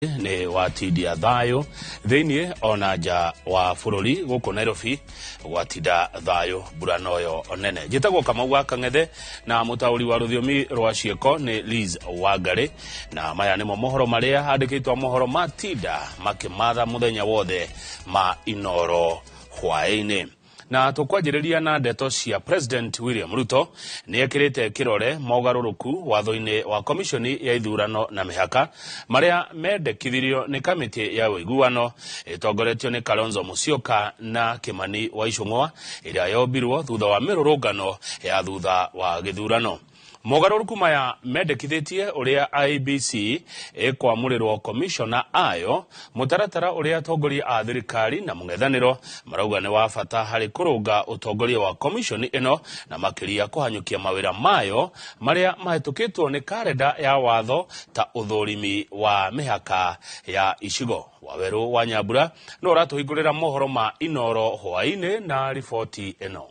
ni watindia thayo thiini ona nja wa bururi guku Nairobi gwatinda thayo buranoyo onene jitagwo Kamau wa Kang'ethe na mutauri wa ruthiomi rwa cieko ni Liz Wangari na maya nimo mohoro maria handikitwa mohoro matinda makimatha muthenya wothe ma inoro hwaini na tukwanjiriria na ndeto cia President William Ruto ni ekirite kirore mogaruruku watho-ini wa komishoni ya ithurano na mihaka maria mendekithirio ni kamiti ya uiguano itongoretio ni Kalonzo Musyoka na Kimani wa Icung'wa iria yombirwo thutha wa mirurungano ya thutha wa githurano. Mogaruruku maya mendekithitie uria IEBC ikwamurirwo komishona ayo mutaratara uria atongoria a thirikari na mung'ethaniro marauga ni wa bata hari kurunga utongoria wa komishoni ino na makiria kuhanyukia mawira mayo maria mahetukitwo ni karenda ya watho ta uthurimi wa mihaka ya icigo. Waweru wa Nyambura no ratuhingurira mohoro ma inoro hwaini na ripoti ino.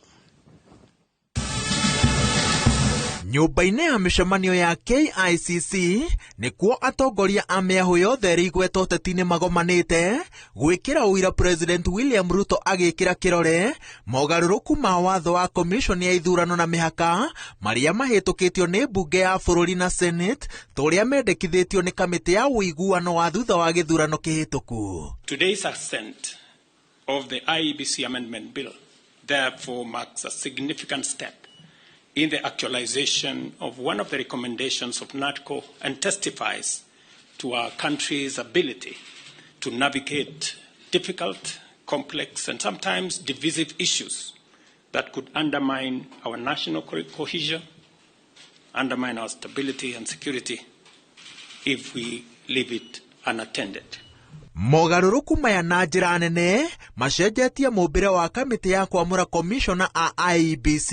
Nyumba-inĩ ya mĩcemanio ya KICC nĩkuo atongoria a mĩahũ yothe ĩrĩgwetwo ũteti-inĩ magomanĩte gwĩkĩra ũira President William Ruto agĩkĩra kĩrore mogarũrũku ma watho wa komishoni ya ithurano na mĩhaka marĩa mahĩtũkĩtio nĩ mbunge ya bũrũri na Senate tũrĩa mendekithĩtio nĩ kamĩtĩ ya ũiguano wa thutha wa gĩthurano kĩhĩtũku. Today's assent of the IEBC amendment bill therefore marks a significant step in the actualization of one of the recommendations of NADCO and testifies to our country's ability to navigate difficult, complex, and sometimes divisive issues that could undermine our national cohesion, undermine our stability and security if we leave it unattended. Mogaruruku maya na njĩra nene macenjetie mũmbĩre wa kamĩtĩ ya kwamũra komishona a IEBC.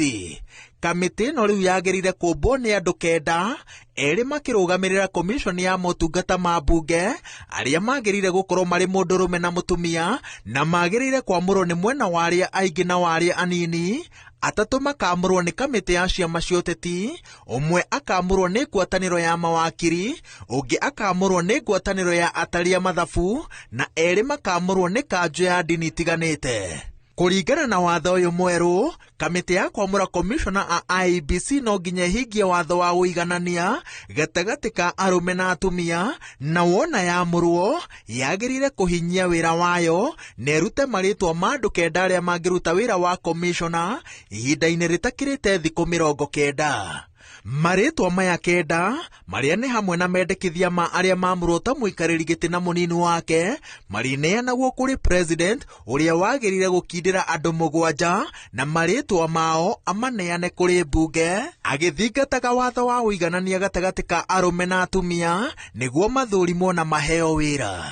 Kamĩtĩ ĩno rĩu yagĩrĩire kũmbwo nĩ andũ kenda erĩ makĩrũgamĩrĩra komishoni ya motungata ma mbunge arĩa magĩrĩire gũkorwo marĩ mũndũrũme na mũtumia na magĩrĩire kwamũrwo nĩ mwena wa arĩa aingĩ na wa arĩa anini. Atatũ makamũrwo nĩ kamĩtĩ ya ciama cia ũteti, ũmwe akamũrwo nĩ ngwatanĩro ya mawakiri, ũngĩ akamũrwo nĩ ngwatanĩro ya ataria mathabu na erĩ makamũrwo nĩ kanjũ ya ndini itiganĩte. Kũringana na watho ũyũ mwerũ, kamĩtĩ ya kwamũra komishona a IEBC no nginya ĩhingie watho wa ũiganania gatagatĩ ka arũme na atumia, na wona yamũrwo yagĩrĩire kũhinyia wĩra wayo na ĩrute marĩtwa ma andũ kenda arĩa mangĩruta wĩra wa komishona ihinda-inĩ rĩtakĩrĩte thikũ 90. Marĩtwa maya kenda marĩa nĩ hamwe na mendekithia ma arĩa mamũrwo ta mũikarĩri gĩtĩ na mũnini wake marĩneanagwo kũrĩ President ũrĩa wagĩrĩire gũkindĩra andũ 7 na marĩtwa mao amaneane kũrĩ mbunge agĩthingataga watho wa ũiganania gatagatĩ ka arũme na atumia nĩguo mathũrimwo na maheo wĩra.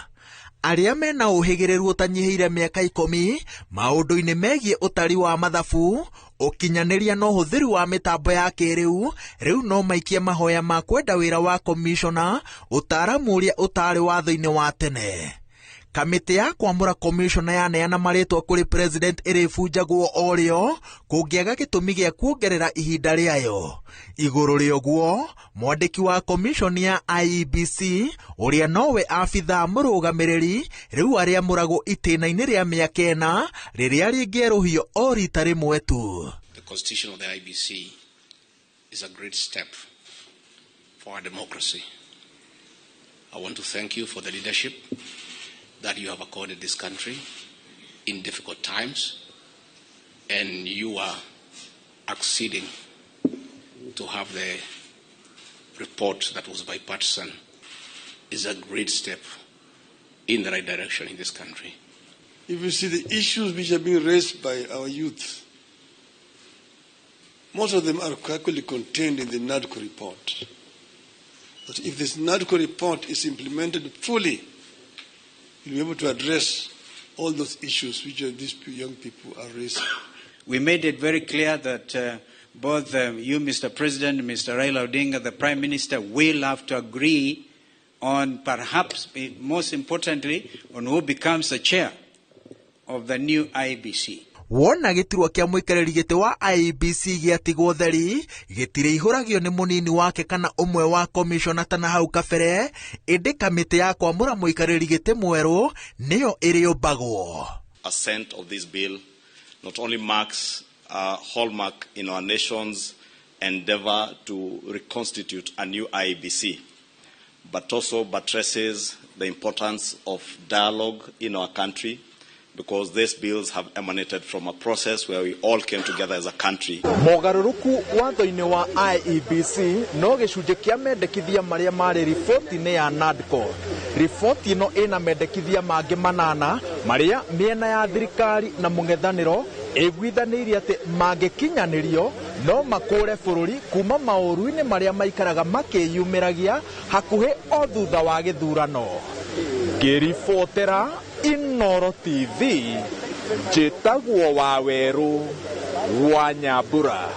Arĩa mena ũhĩgĩrĩru ũtanyihĩire mĩaka 10 maũndũ-inĩ megiĩ ũtari wa mathabu, ũkinyanĩria na ũhũthĩri wa mĩtambo ya kĩrĩu rĩu no maikie mahoya ma kwenda wĩra wa komishona ũtaaramu ũrĩa ũtarĩ watho-inĩ wa tene. Kamĩtĩ ya kwamũra komishona yaneana marĩtwa kũrĩ President ĩrĩbunjagwo o rĩo kũngĩaga gĩtũmi gĩa kuongerera ihinda rĩayo. Igũrũ rĩa ũguo, mwandĩki wa komishoni ya IEBC ũrĩa nowe abithaa mũrũgamĩrĩri rĩu arĩamũragwo itĩna-inĩ rĩa mĩaka 4 rĩrĩa rĩngĩerũhio o rita rĩmwe tu. The constitution of the IEBC is a great step for our democracy. I want to thank you for the leadership that you have accorded this country in difficult times, and you are acceding to have the report that was bipartisan is a great step in the right direction in this country. If you see the issues which are being raised by our youth, most of them are actually contained in the NADCO report. But if this NADCO report is implemented fully, you'll be able to address all those issues which these young people are raising. We made it very clear that both you, Mr. President, Mr. Raila Odinga, the Prime Minister, will have to agree on, perhaps most importantly, on who becomes the chair of the new IEBC. wona giturwa kia muikariri giti wa IEBC giatigwo theri gitire ihuragio ni munini wake kana umwe wa commissioner tana hau kabere, indi kamiti ya kwamura muikariri giti mweru niyo iriumbagwo. Assent of this bill not only marks a hallmark in our nation's endeavor to reconstitute a new IEBC, but also buttresses the importance of dialogue in our country, because these bills have emanated from a process where we all came together as a country. Mogaruruku watho-ini wa IEBC no gicunji kia mendekithia maria mari riboti-ini ya NADCO. Riboti ino ina mendekithia mangi manana maria miena ya thirikari na mung'ethaniro igwithanirie ati mangikinyanirio no makure bururi kuma mauru-ini maria maikaraga makiyumiragia hakuhi o thutha wa githurano. Ngiribotera Inooro TV, njĩtagwo Waweru wa Nyambura.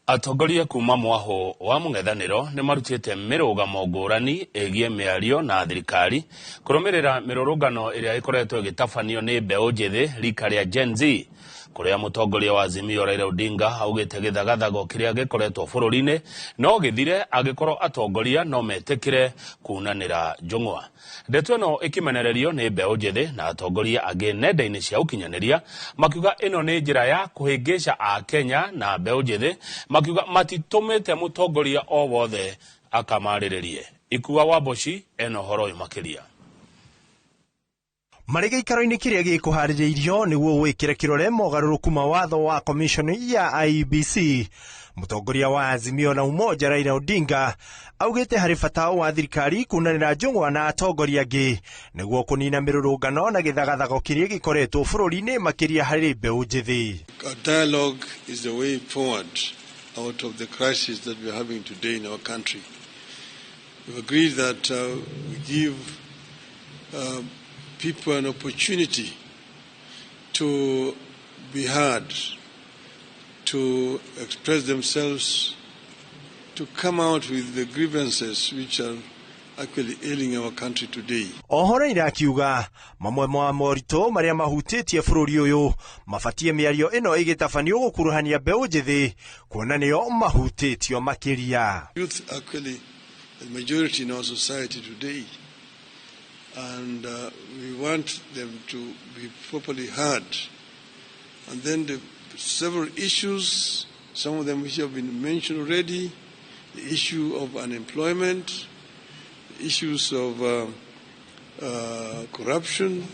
Atongoria kuma mwaho wa mung'ethaniro ni marutite mirugamo ngurani egie miario na thirikari kurumirira mirurungano iria ikoretwo igitabanio ni mbeu njithi rika ria Gen Z, kuria mutongoria wa Azimio Raila Odinga augite githagathago kiria gikoretwo bururi-ini no githire agikorwo atongoria no metikire kunanira njung'wa. Ndeto ino ikimenererio ni mbeu njithi na atongoria angi nenda-ini cia ukinyaniria makiuga ino ni njira ya kuhingisha a Kenya na mbeu njithi, makiuga matitumite mutongoria o wothe akamariririe. Ikuwa Waboshi eno horo makiria. Marige ikaro-ini kiria gikuhaririirio niguo gwikira kirore mogaruruku mawatho wa commission ya IEBC. Mutongoria wa Azimio na Umoja Raila Odinga augite hari bata wa thirikari kunanira njung'wa na atongoria angi niguo kunina mirurungano na githagathago kiria gikoretwo bururi-ini makiria hari mbeu njithi. Dialogue is the way forward out of the crisis that we are having today in our country. We've agreed that we give people an opportunity to be heard, to express themselves, to come out with the grievances which are actually ailing our country today. Ohoro irakiuga mamwe mwa morito maria mahutitie bururi uyu mabatie miario ino igitabanio gukuruhania mbeu njithi kuona niyo mahutitio makiria. Youth actually the majority in our society today, and we want them to be properly heard. And then the several issues, some of them which have been mentioned already, the issue of unemployment, the issues of corruption.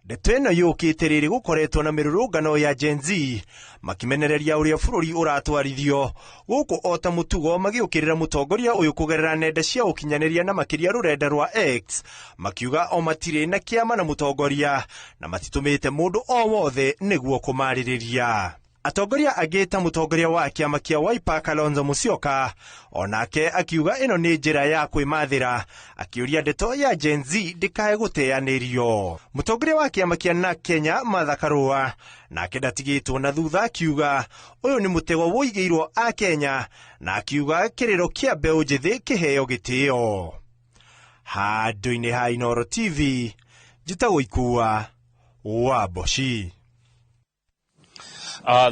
Ndeto ino yukite riri gukoretwo na mirurungano ya Gen Z makimenereria uria bururi uratwarithio guku ota mutugo magiukirira mutongoria uyu kugerera nenda cia ukinyaniria na makiria rurenda rwa X makiuga o matire na kiama na mutongoria na matitumite mundu o wothe niguo kumaririria. Atongoria agita mutongoria wa kiama kia Wiper Kalonzo Musyoka onake akiuga ino ni njira ya kwimathira akiuria ndeto ya Gen Z ndikae guteanirio. Mutongoria wa kiama kia na Kenya Martha Karua nake ndatigitwo na thutha akiuga uyu ni mutego woigeirwo a Kenya na akiuga kiriro kia mbeu njithi kiheo gitio. Handu-ini ha Inooro TV, njitagwo Ikuwa Waboshi.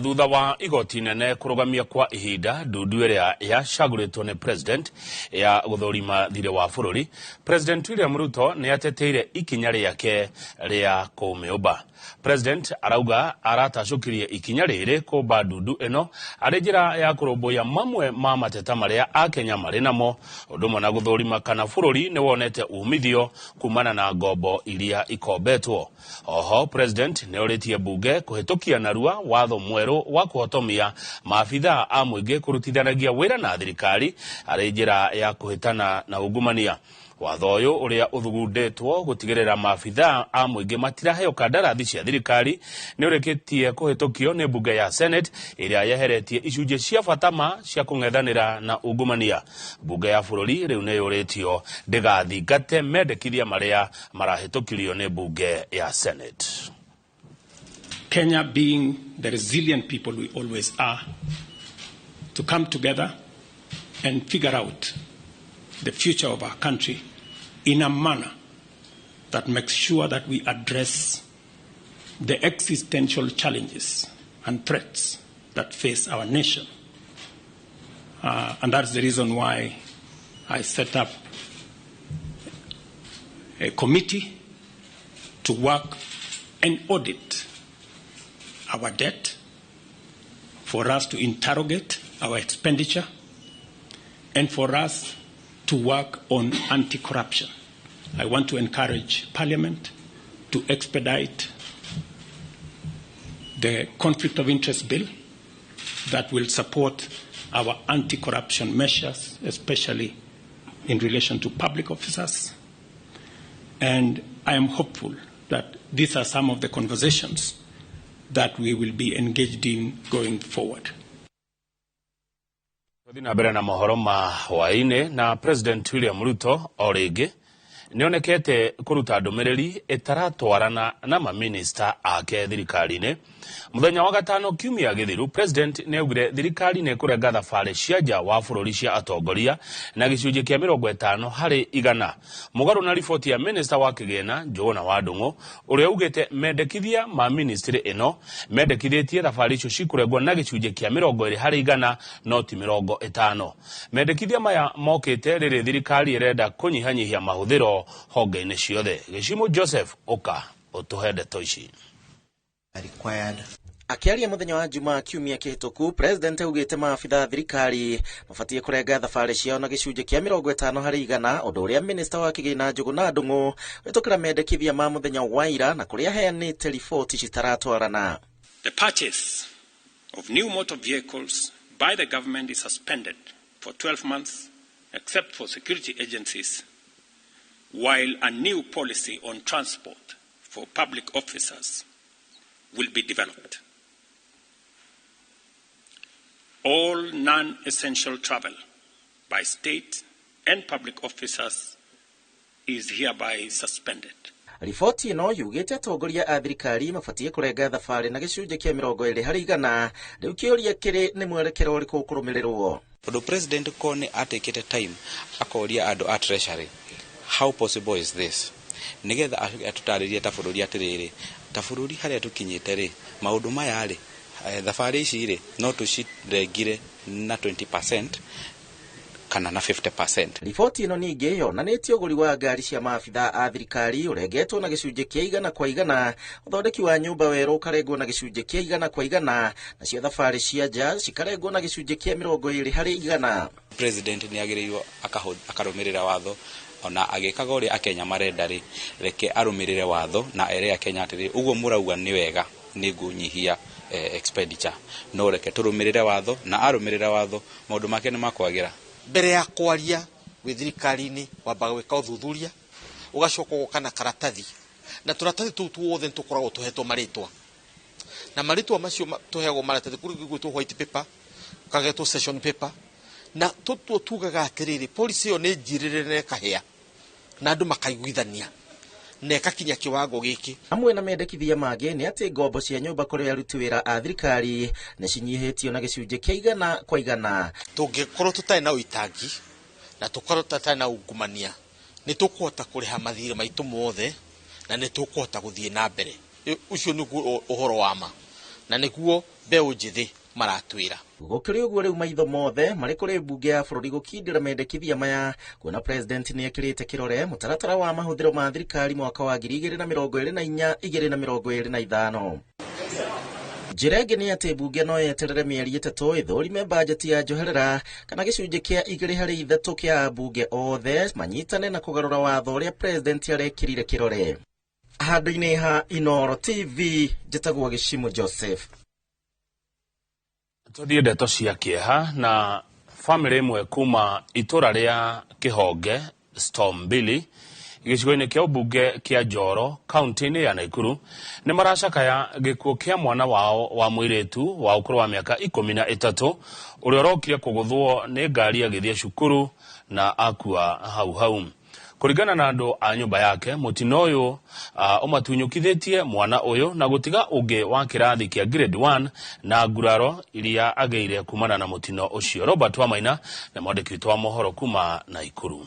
Thutha wa igoti nene kurugamia kwa ihinda ndundu iria yacaguritwo ni president ya guthurima thire wa bururi, President William Ruto ni ateteire ikinya riake ria kumiumba. President arauga aratacukirie ikinya riri kumba ndundu ino ari njira ya kurumbuya mamwe ma mateta maria a Kenya mari namo undu na guthurima kana bururi ni wonete umithio kumana na ngombo iria ikombetwo. Oho president ni oritie bunge kuhitukia narua watho mweru wa kuhotomia maabitha a muingi kurutithanagia wira na thirikari ari njira ya kuhitana na ungumania. Watho uyu uria uthugundetwo gutigirira maabitha a muingi matiraheo kandarathi cia thirikari ni ureketie kuhitukio ni bunge ya Senate iria yeheretie icunje cia fatama cia kung'ethanira na ungumania. Bunge ya bururi riu ni yuritio ndigathingate mendekithia maria marahitukirio ni bunge ya Senate. Kenya, being the resilient people we always are, to come together and figure out the future of our country in a manner that makes sure that we address the existential challenges and threats that face our nation. And that's the reason why I set up a committee to work and audit our debt, for us to interrogate our expenditure, and for us to work on anti-corruption. I want to encourage Parliament to expedite the conflict of interest bill that will support our anti-corruption measures, especially in relation to public officers. And I am hopeful that these are some of the conversations that we will be engaged in going forward. Thina mbere na mohoro ma hwaine na President William Ruto origi nionekete kuruta ndumiriri itaratwarana na maminista ake thirikari-ini. Muthenya wa gatano kiumia githiru, President neugire thirikari ne kurenga thabari cia nja wa bururi cia atongoria na gicunji kia 50% mugaru na riboti ya Minister wa Kigena Njuguna wa Ndung'u uria ugite mendekithia ma ministry ino mendekithietie thabari icio cikurengwo na gicunji kia 20% no ti 50. Mendekithia maya mokite riri thirikari irenda kunyihanyihia mahuthiro honge-ini ciothe. Gicimo Joseph Oka utuhende toici Akiaria muthenya wa Jumaa kiumia kihituku, President augite maafitha thirikari mabatie kurenga thabari ciao na gicunji kia 50% undu uria Minister wa Kigena Njuguna Ndung'u witukira mendekithia ma muthenya wa ira na kuria heanite riboti citaratwarana. The purchase of new motor vehicles by the government is suspended for 12 months except for security agencies, while a new policy on transport for public officers will be developed. All non-essential travel by state and public officers is hereby suspended. Riboti ino yugite atongoria a thirikari mabatie kurenga thabari na gicunji kia 20% riu kiuria kiri ni mwerekero uriku kurumirirwo. The President kone atekete time akoria andu a treasury, how possible is this? Nigetha atutaririe ta bururi atiriri ta bururi haria tukinyite ri maundu maya ri thabari ici ri no tucirengire na 20% kana na 50%. Riboti ino ningi yonanitie uguri wa ngari cia maafitha a thirikari urengetwo na gicunji kia 100%, uthondeki wa nyumba weru ukarengwo na gicunji kia 100%, nacio thabari cia nja cikarengwo na gicunji kia 20%. President ni agirirwo akarumirira watho ona agikaga uri akenya marenda ri reke arumirire watho na ere akenya atiri uguo murauga ni wega ni ngunyihia expenditure no reke turumirire watho na arumirira watho maundu make ni makwagira. Mbere ya kwaria withirikari-ini wamba gwika uthuthuria ugacoka gukana karatathi na turatathi tu tuothe tukoragwo tuhetwo maritwa na maritwa macio tuhegwo maratathi kuri gwitwo white paper kagetwo session paper na tugaga atiriri policy yo ni njirire ne kahia na andu makaiguithania neka kinya kiwango giki. Amwe na mendekithia mangĩ nĩ atĩ ngombo cia nyũmba kũrĩ aruti wĩra a thirikari nĩ cinyihĩtio na gĩcunjĩ kĩa 100%. Tũngĩkorwo tũtarĩ na ũitangi na tũkorwo tũtarĩ na ungumania nĩ tũkũhota kũrĩha mathirĩ maitũ mothe na nĩ tũkũhota gũthiĩ na mbere. Ũcio nĩguo ũhoro wa ma na nĩguo mbeũ njĩthĩ maratwira. Gũkĩrĩ ũguo rĩu maitho mothe marĩ kũrĩ mbunge ya bũrũri gũkindĩra mendekithia maya, kuona President nĩ ekĩrĩte kĩrore mũtaratara wa mahũthĩro ma thirikari mwaka wa 2024-2025. Njĩra ĩngĩ nĩ atĩ mbunge no yeterere mĩeri 3 ĩthũrime bajeti ya njoherera kana gĩcunjĩ kĩa 2/3 kĩa ambunge othe manyitane na kũgarũra watho ũrĩa President arekĩrire kĩrore. Handũ-inĩ ha Inooro TV, njĩtagwo Gĩcimo Joseph. Tuthie ndeto cia kieha na family imwe kuma itura ria Kihonge Storm Billy gicigo-ini kia ubunge kia Njoro kaunti-ini ya Nakuru ni maracakaya gikuo kia mwana wao wa mwiritu wa ukuru wa miaka 13 uria urokire kuguthwo ni ngari agithia cukuru na akua hau. Kuringana na andu a nyumba yake, mutino uyu umatunyukithitie mwana uyu na gutiga ungi wa kirathi kia grade 1 na nguraro iria ageire kumana na mutino ucio. Robert Wamaina na mwandiki witũ wa mohoro kuma Nakuru.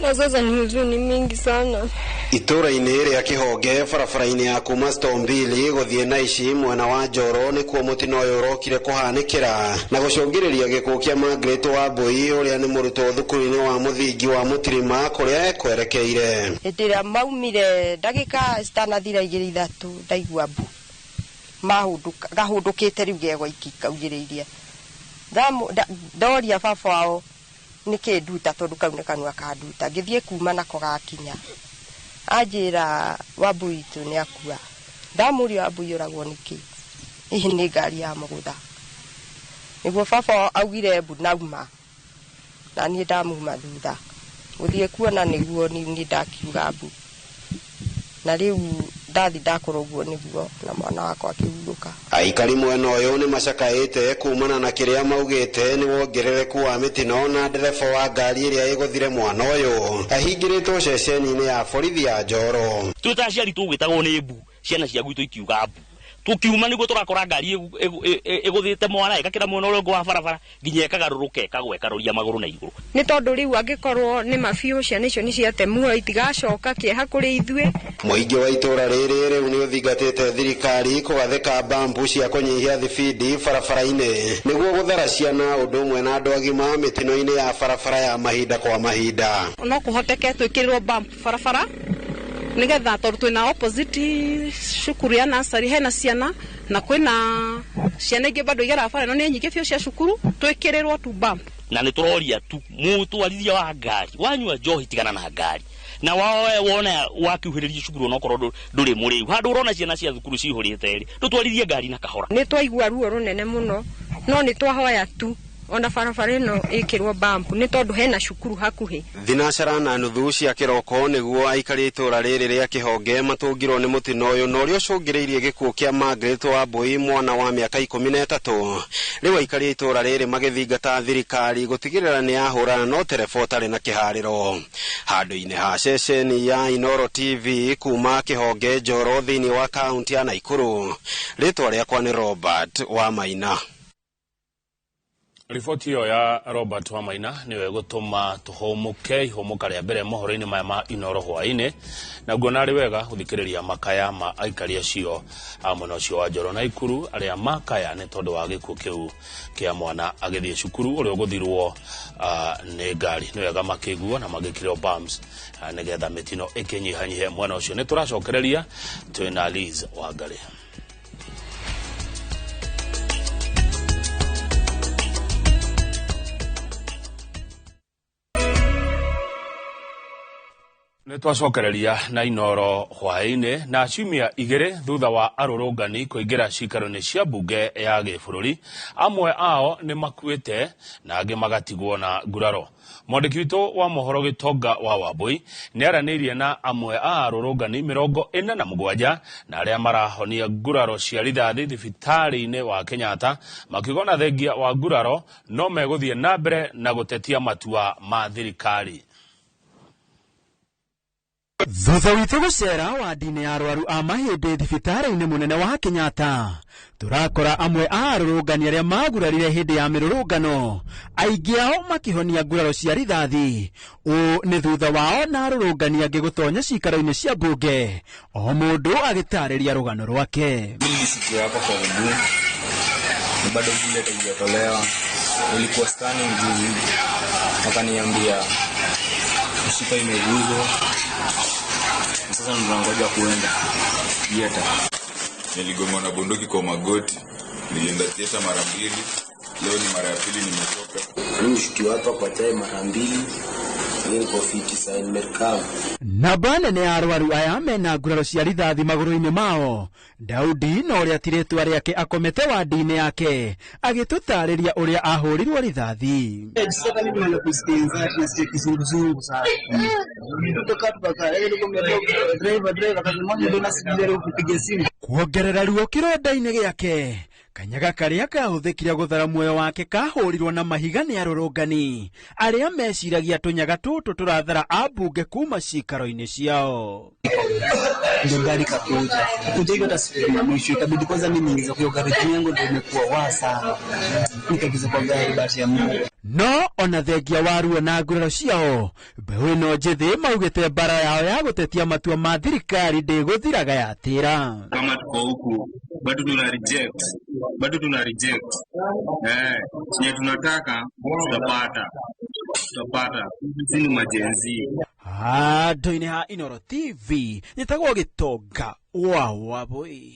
Na sasa ni huzuni mingi sana. Itura-inĩ rĩa Kĩhonge barabara-inĩ ya kuma Stombili gũthiĩ Naishi mwena wa Njoro nĩkuo mũtino ũyũ ũrokire kũhanĩkĩra na gũcũngĩrĩria gĩkuũ kĩa Margaret Wambui ũrĩa nĩ mũrutwo thukuru-inĩ wa mũthingi wa Mũtirima kũrĩa ekwerekeire. Hĩndĩ ĩrĩa maumire ndagĩka citanathira 2-3 ndaigua mbu gahũndũkĩte rĩu gegwa ikikaugĩrĩirie ndoria baba wao nĩkĩ nduta tondũ kau nĩ kanua kanduta ngĩthiĩ kuma nako gakinya anjĩra Wambui tu nĩ akua ndamũria Wambui ũragwo nĩkĩ ihi nĩ ngari ya mũgũtha nĩguo baba augire mbu nauma na niĩ ndamuma thutha gũthiĩ kuona nĩguo niĩ ndakiuga mbu na rĩu ndathi ndakorogwo nĩguo na mwana wakwa akĩhurũka. Aikari mwena ũyũ nĩ macakaĩte kumana na kĩrĩa maugĩte nĩ wongerereku wa mĩtino na ndereba wa ngari ĩrĩa ĩgũthire mwana ũyũ ahingĩrĩtwo ceceni-inĩ ya borithi ya Njoro. Tũtaciari tũgwĩtagwo nĩ mbu ciana cia gwitũ ikiuga mbu tukiuma nĩguo tũrakora ngari ĩgũthĩte mwana ĩgakĩra mwena ũrĩa ũngĩ wa barabara nginya ĩkagarũrũka ĩkagwekarũria magũrũ na igũrũ. Nĩ tondũ rĩu angĩkorwo nĩ mabiũ ciana icio nĩ ciatemwo itigacoka kĩeha kũrĩ ithuĩ. Mũingĩ wa itũra rĩrĩ rĩu nĩ ũthingatĩte thirikari kũgathĩka mbambu cia kũnyihia thibindi barabara-inĩ nĩguo gũthara ciana ũndũ ũmwe na andũ agima mĩtino-inĩ ya barabara ya mahinda kwa mahinda. No kũhoteke twĩkĩrĩrwo mbambu barabara nigetha tondũ twĩna opposite cukuru ya nursery hena ciana na kwĩna ciana ingĩ bado igera bara no nĩ nyingĩ biũ cia cukuru twĩkĩrĩrwo tu bump. Na nĩ tũroria tu mũtwarithia wa ngari wanyua njohi tigana na ngari na wona wakiuhĩrĩria cukuru no korwo ndũrĩ mũrĩu handũ ũrona ciana cia thukuru cihũrĩte rĩ ndũtwarithie ngari na kahora. Nĩ twaigua ruo rũnene mũno no nĩ twahoya tu ona barabara ĩno ĩkĩrwo bump nĩ tondũ hena cukuru hakuhĩ. Thinacara na nuthu cia kĩroko nĩguo aikari itũra rĩrĩ rĩa Kĩhonge matũngirwo nĩ mũtino ũyũ na ũrĩa ũcũngĩrĩirie gĩkuũ kĩa Margaret Wambui mwana wa mĩaka 13. Rĩu aikari itũra rĩrĩ magĩthingata thirikari gũtigĩrĩra nĩ yahũrana no tereba ũtarĩ na kĩharĩro. Handũ-inĩ ha ceceni ya Inooro TV kuma Kĩhonge Njoro thĩinĩ wa kaunti ya Naikuru, rĩtwa rĩakwa nĩ Robert Wamaina. Riboti hiyo ya Robert Wamaina niwe gũtũma tũhũmũke ihũmũka rĩa mbere mohoro-inĩ maya ma Inooro hwaĩ-inĩ na nguona arĩ wega gũthikĩrĩria makaya ma aikari acio a mwena ũcio wa Njoro na Ikuru arĩa makaya nĩ tondũ wa gĩkuũ kĩu kĩa mwana agĩthiĩ cukuru ũrĩa ũgũthirwo nĩ ngari. Nĩ wega makĩiguo na magĩkĩrwo bumps nĩgetha mĩtino ĩkĩnyihanyihe mwena ũcio. Nĩ tũracokereria twĩna Liz Wangari. Nĩ twacokereria na Inooro hwaĩ-inĩ na ciumia igĩrĩ thutha wa arũrũngani kũingĩra cikaro-inĩ cia mbunge ya gĩbũrũri, amwe ao nĩ makuĩte na angĩ magatigwo na nguraro. Mwandĩki witũ wa mohoro Gĩtonga wa Wambui nĩ aranĩirie na amwe a arũrũngani 47 na arĩa marahonia nguraro cia rithathi thibitarĩ-inĩ wa Kenyatta makiuga na thengia wa nguraro no megũthiĩ na mbere na gũtetia matua ma thirikari. Thutha witũ gũcera wadi-inĩ ya arwaru a mahĩndĩ thibitarĩ-inĩ mũnene wa Kenyatta, turakora amwe a arũrũngani arĩa magurarire hĩndĩ ya mĩrũrũngano, aingĩ ao makĩhonia nguraro cia rithathi. Ũũ nĩ thutha wao na arũrũngani angĩ gũtonya cikaro-inĩ cia mbunge, o mũndũ agĩtarĩria rũgano rwake. Mimi siku hapa kwa mbunge, ni bado vile haijatolewa. Nilikuwa standing juzi, wakaniambia mshipa imeguzwa. Sasa tunangoja kuenda theater. Niligoma na bunduki kwa magoti. Nilienda theater mara 2. Leo ni mara ya pili nimetoka. Nimeshukiwa hapa kwa chai mara 2. Leo kwa fiti sign merkao. Namba nene ya arwaru aya mena nguraro cia rithathi magũrũ-inĩ mao. Daudi no ũrĩa tirĩtwa rĩake akomete wadi-inĩ yake agĩtũtarĩria ũrĩa ahũrirwo rithathi. Sasa mimi nimekusikiliza tunasikia kizunguzungu sana. Kutoka driver kazi moja ndio nasikia kupiga simu. Kuongerera ruo kĩronda-inĩ gĩake kanyaga karia kahuthikire guthara muoyo wake kahurirwo na mahiga ni arurungani aria meciragia tunyaga tutu turathara ambunge kuma cikaro-ini ciao. Ndio gari kakuja hiyo tasifiri ya mwisho, ikabidi kwanza mimi niingize kwa gari yangu, ndio imekuwa wa sana, nikaingiza kwa gari basi ya Mungu. No ona thengia waruo na nguraro ciao mbeũ ĩno njĩthĩ maugĩte mbara yao ya gũtetia matua ma thirikari ndĩgũthiraga yatĩra. Kama tuko huku bado tuna reject chenye tunataka tutapata sisi majenzi. Handũ-inĩ ha Inooro TV njĩtagwo Gĩtonga wa Wambui.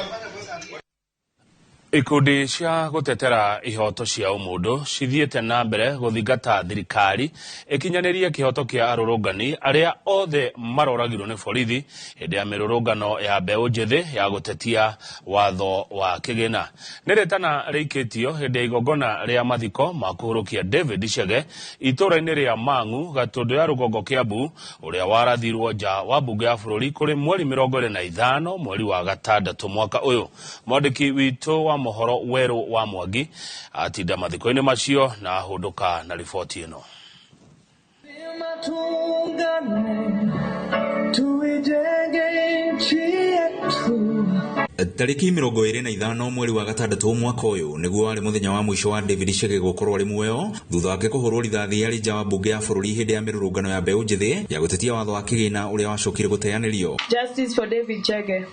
Ikundi cia gutetera ihoto cia umundu cithiete na mbere guthingata thirikari ikinyanirie kihoto kia arurungani aria othe maroragirwo ni borithi hindi ya mirurungano ya mbeũ njithi ya gutetia watho wa kigina. Niretana riikitio hindi ya igongona ria mathiko ma kuhurukia David Chege itura-ini ria Mang'u gatundu ya rugongo Kiambu uria warathirwo nja wa mbunge ya bururi kuri mweri 25 mweri wa gatandatu mwaka uyu. Mwandiki witu wa mohoro Weru wa Mwangi atinda mathiko-ini macio na hunduka na riboti ino. Tariki 25 mweri wa gatandatu mwaka uyu niguo wari muthenya wa mwisho wa David Chege gukorwo ari muoyo thutha wake kuhurwo rithathi ari nja wa mbunge ya bururi hindi ya mirurungano ya mbeũ njithi ya gutetia watho wa kigina uria wacokire guteanirio. Justice for David Chege.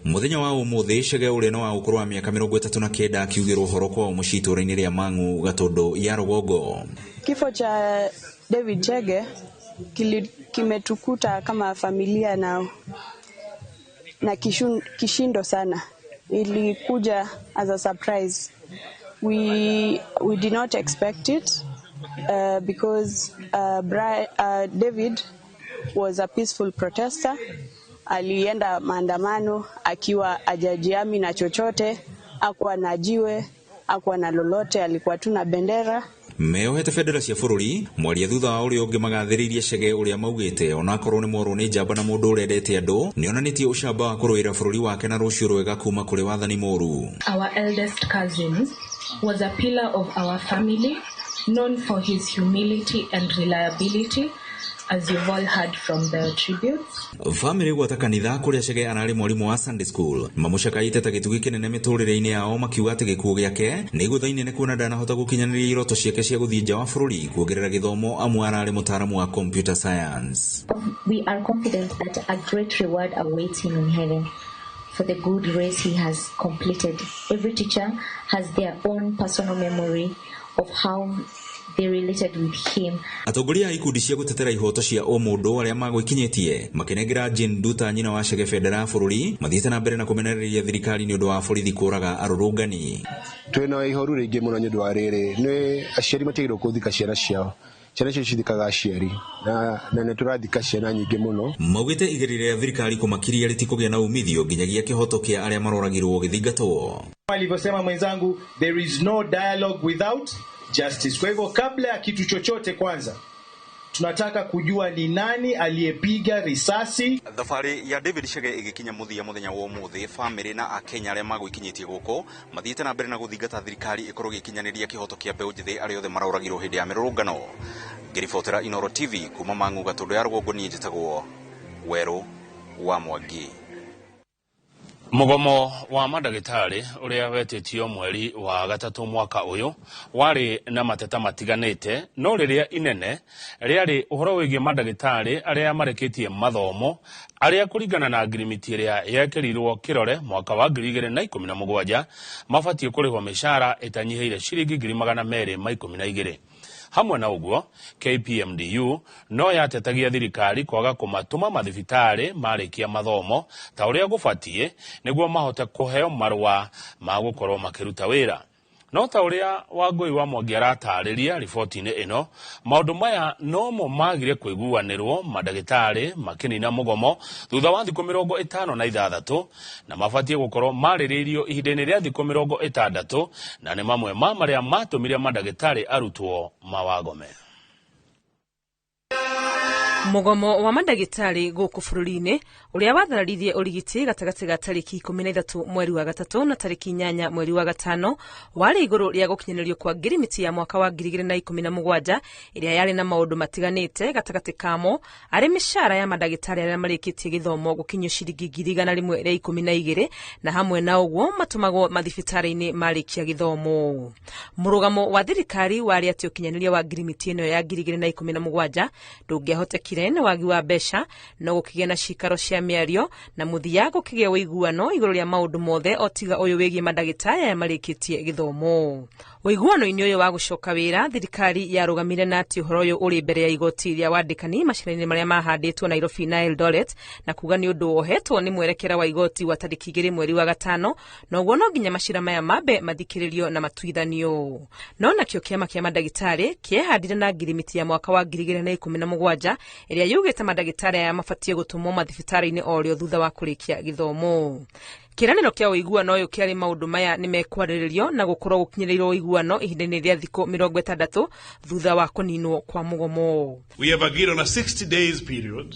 Muthenya wa umuthi Chege uria no wa ukorwo wa miaka 39 akiugirwo horo kwa mucitura-ini ria Mang'u gatundu ya rugongo. Kifo cha David Chege kimetukuta kama familia na kishindo sana. Ilikuja as a surprise. We did not expect it because David was a peaceful protester. Alienda maandamano akiwa ajajiami na chochote, hakuwa na jiwe, hakuwa na lolote, alikuwa tu na bendera. Meohete federa cia bururi mwaria thutha wa uria ungi magathiririe Chege uria maugite ona korwo ni moro ni njamba na mundu urendete andu ni onanitie ucamba wa kuruira bururi wake na rucio rwega kuma kuri wathani moru. Our eldest cousin was a pillar of our family, known for his humility and reliability, as you've all heard from the tributes. Family gwata kanitha kuria Chege anari mwarimu wa Sunday school mamucakaite ta gitugi kinene miturire-ini yao makiuga ati gikuo giake ni guthaine ni kuona ndanahota gukinyaniria iroto ciake cia guthii nja wa bururi kuongerera githomo amwe arari mutaramu wa computer science. We are confident that a great reward awaits him in heaven for the good race he has completed. Every teacher has their own personal memory of how they related with him. Atongoria ikundi cia gutetera ihoto cia umundu aria magwikinyitie makinengera Jane Nduta nyina wa Chege federa bururi mathiite na mbere na kumenereria thirikari ni undu wa borithi kuraga arurungani. Twina ihoru ringi muno ni undu wa riri ni aciari matigirwo kuthika ciana ciao. Ciana cio cithikaga aciari na turathika ciana nyingi muno. Maugite igerire ya thirikari kumakiria ritikugia na umithio nginyagia kihoto kia aria maroragirwo githingatwo. Alivyosema mwenzangu, there is no dialogue without justice. Kwa hivyo kabla ya kitu chochote, kwanza tunataka kujua ni nani aliyepiga risasi. Thafari ya David Chege igikinya muthia muthenya wa umuthi family na akenya aria magwikinyitie guko mathiite na mbere na guthingata thirikari ikorwo gikinyaniria kihoto kia mbeũ njithi aria othe maroragirwo hindi ya mirurungano. Ngiribotera Inooro TV kuma Mang'u gatundu ya rugongo ni njitagwo Weru wa Mwangi. Mugomo wa madagitari uria wetitio mweri wa gatatu mwaka uyu wari na mateta matiganite no riria inene riari uhoro wigie madagitari aria mareketie mathomo aria kuringana na agreement iria yekerirwo kirore mwaka wa 2017 mabatie kurihwo mishara itanyiheire ciringi 212. Hamwe na uguo KPMDU no yatetagia thirikari kwaga kumatuma mathibitari marikia mathomo ta uria gubatie niguo mahote kuheo marua ma gukorwo makiruta wira. No ta uria Wangui wa Mwangi aratariria riboti-ini ino maundu maya no mo magire kwiguanirwo madagitari makinina mugomo thutha wa thiku 56 na mabatie gukorwo mariririo ihinda-ini ria thiku 60 na ni mamwe ma maria matumire madagitari arutwo mawagome. Mugomo wa mandagitari guku bururi-ini uria wathararithie urigiti gatagati ga tariki 13 mweri wa gatatu na tariki 8 mweri wa gatano wari iguru ria gukinyanirio kwa ngirimiti ya mwaka wa 2017 iria yari na maundu matiganite gatagati kamo ari mishara ya mandagitari aria marikitie githomo gukinyio ciringi 112 na hamwe na uguo matumagwo mathibitari-ini marikia githomo. Murugamo wa thirikari wari ati ukinyaniria wa ngirimiti ino ya 2017 ndungiahotekire ni wagi wa besha no gukigia na cikaro cia miario na muthia gukigia uiguano iguru ria maundu mothe otiga uyu wigie mandagitari ya marikitie githomo. Uiguano-ini uyu wa gucoka wira thirikari yarugamire na ati uhoro uyu uri mbere ya igoti ria wandikani macira-ini maria mahanditwo Nairobi na Eldoret na kuga ni undu ohetwo ni mwerekera wa igoti wa tariki 2 mweri wa gatano na uguo no nginya macira maya mambe mathikiririo na matuithanio. No nakio kiama kia mandagitari kiehandire na ngirimiti ya mwaka wa 2017 iria yugite mandagitari aya mabatie gutumwo mathibitari-ini orio thutha wa kurikia githomo. Kiraniro kia uiguano uyu kiari maundu maya ni mekwariririo na gukorwo gukinyirirwo uiguano ihinda-ini ria thiku 60 thutha wa kuninwo kwa mugomo. We have agreed on a 60 days period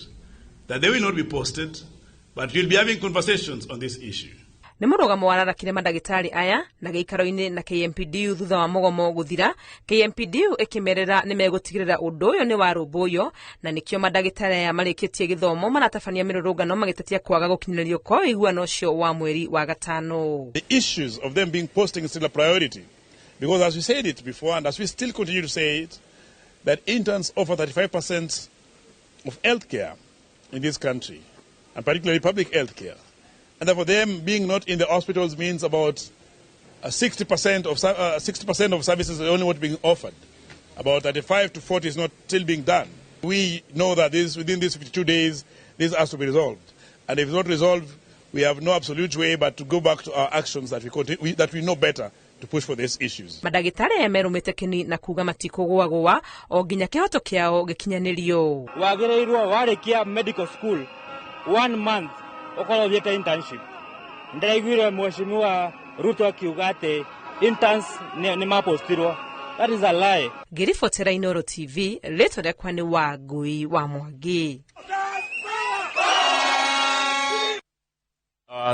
that they will not be posted, but we'll be having conversations on this issue. Ni murugamo wararakire mandagitari aya na giikaro-ini na KMPDU thutha wa mugomo guthira. KMPDU ikimerera ni megutigirira undu uyu ni wa rumbuyo na nikio mandagitari aya marikitie githomo maratabania mirurungano magitatia kwaga gukinyiririo kwa iguano ucio wa mweri wa gatano. The issues of them being posting is still a priority because as we said it before and as we still continue to say it, that interns offer 35% of healthcare in this country and particularly public healthcare. And therefore, them being not in the hospitals means about 60% of services are only what being offered. About 35 to 40 is not still being done. We know that within these 52 days, this has to be resolved. And if it's not resolved, we have no absolute way but to go back to our actions that we know better to push for these issues. Mandagitari ya merumite kini na kuga matikugwa o nginya kihoto kiao gikinyanirio. Wagirirwo warikia medical school 1 month okolo vieta internship. Ndiraiguire mheshimiwa Ruto akiuga ati interns ni mapostirwo. That is a lie. Girifotera Inoro TV, leto rekwa ni Wangui wa Mwangi.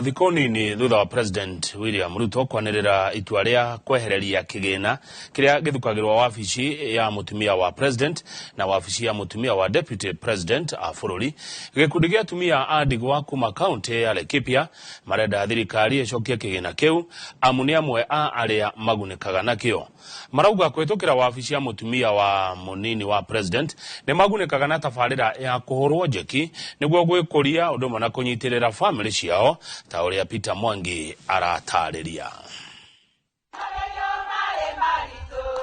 Thiko nini thutha wa President William Ruto kwanirira itua ria kwehereria kigina kiria githukagirwa wabici ya mutumia wa President na wabici ya mutumia wa Deputy President a bururi. Gikundi gia atumia a ndigwa kuma county ya Laikipia marenda thirikari icokie kigina kiu amune amwe a aria magunikaga nakio. Marauga kwitukira wabici ya mutumia wa munini wa President ne magunikaga na tafarira ya kuhurwo njeki niguo gwikuria undu mona kunyitirira family ciao ta uria Peter Mwangi aratariria.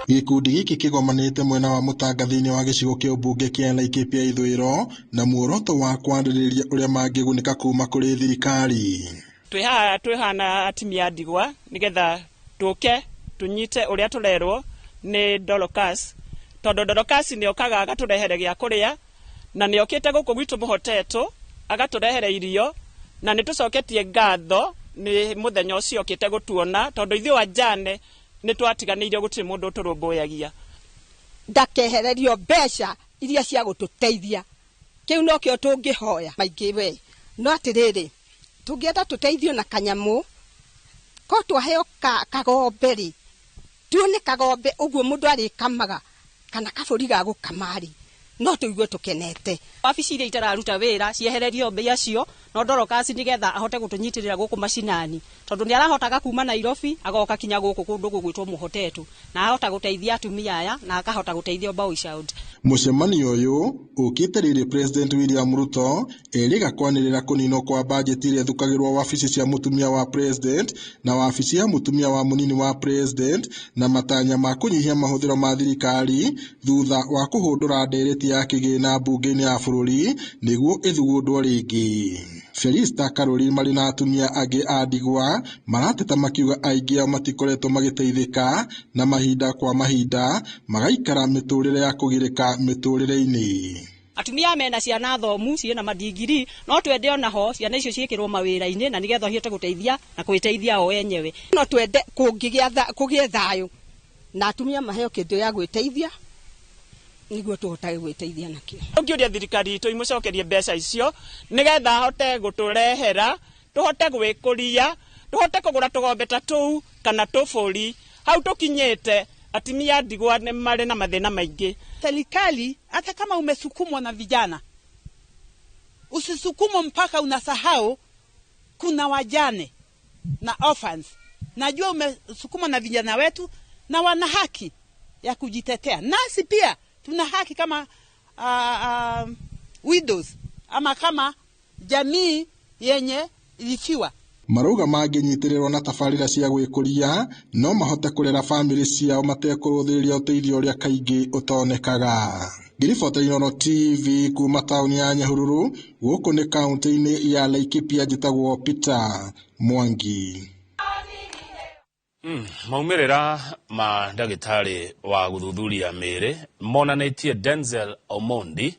Gikundi giki kigomanite mwena wa mutangathini wa gicigo kia ubunge kia Laikipia ithwiro na muoroto wa kwandiriria uria mangigunika kuma kuri thirikari. Twihana atimia ndigwa nigetha tuke tunyite uria turerwo ni Dolokas tondu Dolokas ni okaga agaturehere gia kuria na ni okite guku gwitu muhoteto agaturehere irio na nitucoketie ngatho ni muthenya ucio okite gutuona tondu ithuĩ wanjane ni twatiganiire gutiri mundu turumbuyagia ndakehererio mbeca iria cia gututeithia kiu no kio tungihoya maingi we no atiriri tungienda tuteithio na kanyamu ko twaheo kagombe ri tuone kagombe uguo mundu ari kamaga kana kaburi ga gukamari no tuigue tukenete. Wabici iria itararuta wira ciehererio mbei acio no Dolokas nigetha ahote gutunyitirira guku macinani tondu ni arahotaga kuma Nairobi agoka kinya guku kundu gugwitwo muhotetu na ahota guteithia atumia aya na akahota guteithia Boy Child. Mucemanio uyu ukite riri President William Ruto eriga kwanirira kunino kwa budget iria thukagirwa wabici cia mutumia wa President na wabici ya mutumia wa munini wa President na matanya ma kunyihia mahuthiro ma thirikari thutha wa kuhundura ndereti ya kigina bunge-ini ya bururi niguo ithugundwo ringi. Felista Caroline mari na atumia angi a ndigwa marateta makiuga aingi ao matikoretwo magiteithika na mahinda kwa mahinda magaikara miturire ya kugirika miturire-ini. Atumia mena ciana thomu ciena madigiri no twende onaho ciana icio ciekirwo mawira-ini na nigetha hiete guteithia na gwiteithia o enyewe. No twende kugie thayo na atumia maheo kindu ya gwiteithia niguo tuhotage gwiteithia nakio. Ngiuria thirikari itu imucokerie mbeca icio nigetha hote guturehera tuhote gwikuria tuhote kugura tugombe ta tuu kana tufuri hau tukinyete atimia ndigwa ni mari na mathina maingi. Serikali hata kama umesukumwa na vijana usisukumwe mpaka unasahau kuna wajane na orphans. Najua umesukumwa na vijana wetu na wana haki ya kujitetea. Nasi pia tuna haki kama widows ama kama jamii yenye ilifiwa. Maruga manginyitirĩrwo na tabarĩra cia gwĩkũria no mahote kũrera bamĩrĩ ciao matekũrũthĩrĩria ũteithio ũrĩa kaingĩ ũtonekaga. Ngiribota Inooro TV kuma taũni ya Nyahururu gũkũ nĩ kaunti-inĩ ya Laikipia njĩtagwo Peter Mwangi. Maumirira ma ndagĩtarĩ wa gũthuthuria mĩĩrĩ monanĩtie Denzel Omondi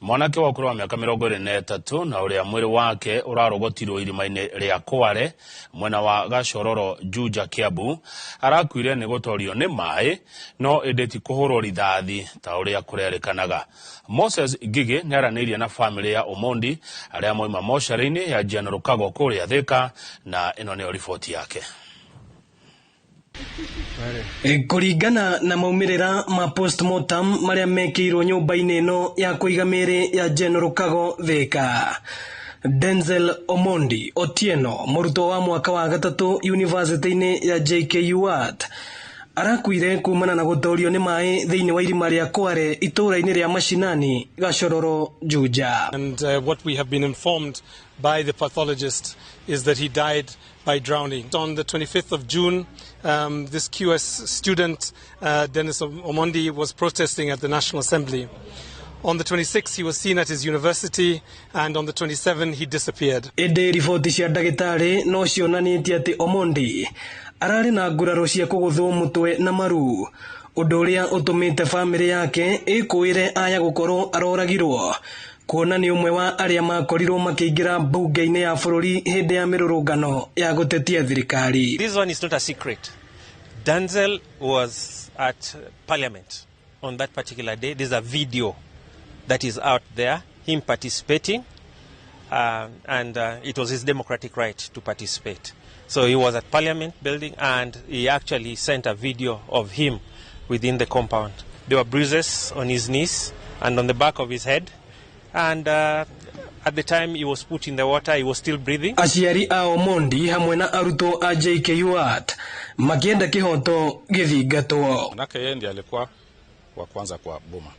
mwanake wa ũkũrũ wa mĩaka 23 na ũrĩa mwĩrĩ wake ũrarogotirwo irima-inĩ rĩa Kware mwena wa Gashororo Juja Kiambu arakuire nĩ gũtorio nĩ maĩ no ĩndĩ kũhũrwo rithathi ta ũrĩa kũrerĩkanaga. Moses Ngigi nĩaranĩirie na famĩlĩ ya Omondi arĩa moima mocarĩ-inĩ ya General Kago kũrĩa Thika na ĩno nĩyo riboti yake. Kũringana na maumirĩra ma postmortem marĩa mekĩirwo nyũmba-inĩ ĩno ya kũiga mĩĩrĩ ya General Kago Thika, Denzel Omondi Otieno mũrutwo wa mwaka wa gatatũ university-inĩ ya JKUAT arakuire kumana na gũtorio nĩ maĩ thĩinĩ wa irima rĩa Kware itũũra-inĩ rĩa Mashinani Gashororo Juja. And what we have been informed by the pathologist is that he died by drowning. On the 25th of June, this QS student, Dennis Omondi, was protesting at the National Assembly. On the 26th, he was seen at his university, and on the 27th, he disappeared. Ede riboti cia ndagĩtarĩ no cionanĩtie atĩ Omondi ararĩ na nguraro cia kũgũthwo mũtwe na maru, ũndũ ũrĩa ũtũmĩte famĩlĩ yake ĩkũĩre aya gũkorwo aroragirwo. Kuona nĩ ũmwe wa arĩa makorirwo makĩingĩra mbunge-inĩ ya bũrũri hĩndĩ ya mĩrũrũngano ya gũtetia thirikari. This one is not a secret. Denzel was at Parliament on that particular day. There's a video that is out there, him participating, and it was his democratic right to participate. So he was at Parliament building, and he actually sent a video of him within the compound. There were bruises on his knees and on the back of his head. And at the time he was put in the water, he was still breathing. Aciari a Omondi hamwe na arutwo a JKUAT makienda kĩhoto gĩthingatwo. Manake yeye ndiye alikuwa wa kwanza kwa boma.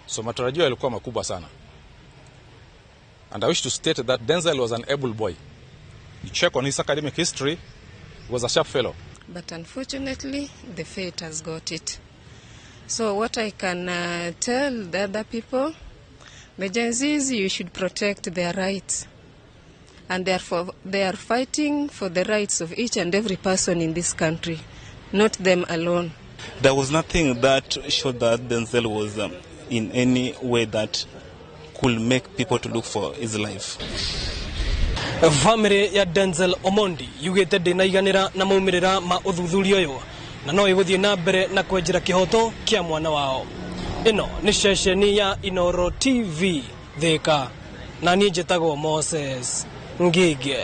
So matarajio yalikuwa makubwa sana. And I wish to state that Denzel was an able boy. You check on his academic history, he was a sharp fellow. But unfortunately, the fate has got it. So what I can tell the other people, the Gen Zs, you should protect their rights. And therefore, they are fighting for the rights of each and every person in this country, not them alone. There was nothing that showed that Denzel was in any way that could make people to look for his life. Family ya Denzel Omondi yugĩte ndĩnaiganĩra na maumĩrĩra ma ũthuthuria ũyũ na no ĩgũthiĩ na mbere na kwenjera kĩhoto kĩa mwana wao. Ĩno nĩ ceceni ya Inooro TV Thika na niĩ njĩtagwo Moses Ngigi.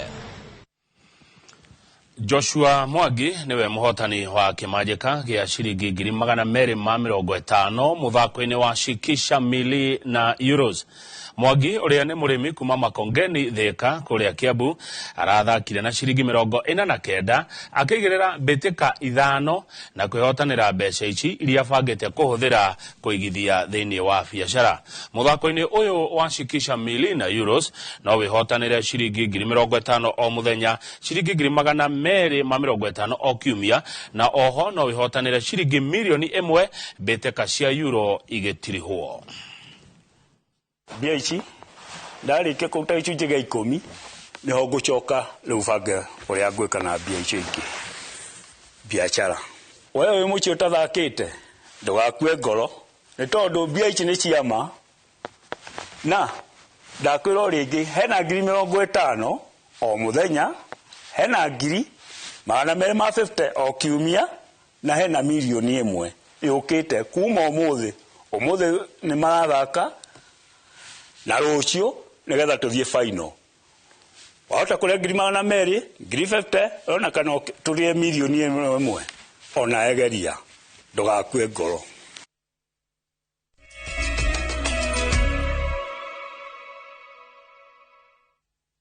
Joshua Mwangi niwe muhotani wa kimanjika gĩa ciringi 250 muthako-inĩ wa Shikisha Mili na Euros. Mwangi ũrĩa nĩ mũrĩmi kuma Makongeni Thika kũrĩa Kiambu arathakire na ciringi 49 akĩigĩrĩra mbĩtĩka 5 na kwĩhotanĩra mbeca ici iria bangĩte kũhũthĩra kũigithia thĩinĩ wa biacara. Mũthako-inĩ ũyũ wa Shikisha Mili na Euros no wĩhotanĩre ciringi 50 o mũthenya, ciringi 250 o kiumia, na oho no wĩhotanĩre ciringi milioni 1 mbĩtĩka cia euro igĩtirihwo. Mbia ici ndarĩkia kũruta gĩcunjĩ gĩa 10 nĩho ngũcoka rĩu bange ũrĩa ngwĩka na mbia icio ingĩ biacara. Wewe wĩ mũciĩ ũtathakĩte ndũgakue ngoro nĩ tondũ mbia ici nĩ ciama, na ndakwĩra rĩngĩ hena 50 o mũthenya, hena 250 o kiumia, na hena milioni 1 yũkĩte kuma ũmũthĩ Umuthe ni marathaka na rucio nigetha tuthie final. Wahota kuria 200,000, 50, ona kana turie milioni 1 ona egeria ndugakue ngoro.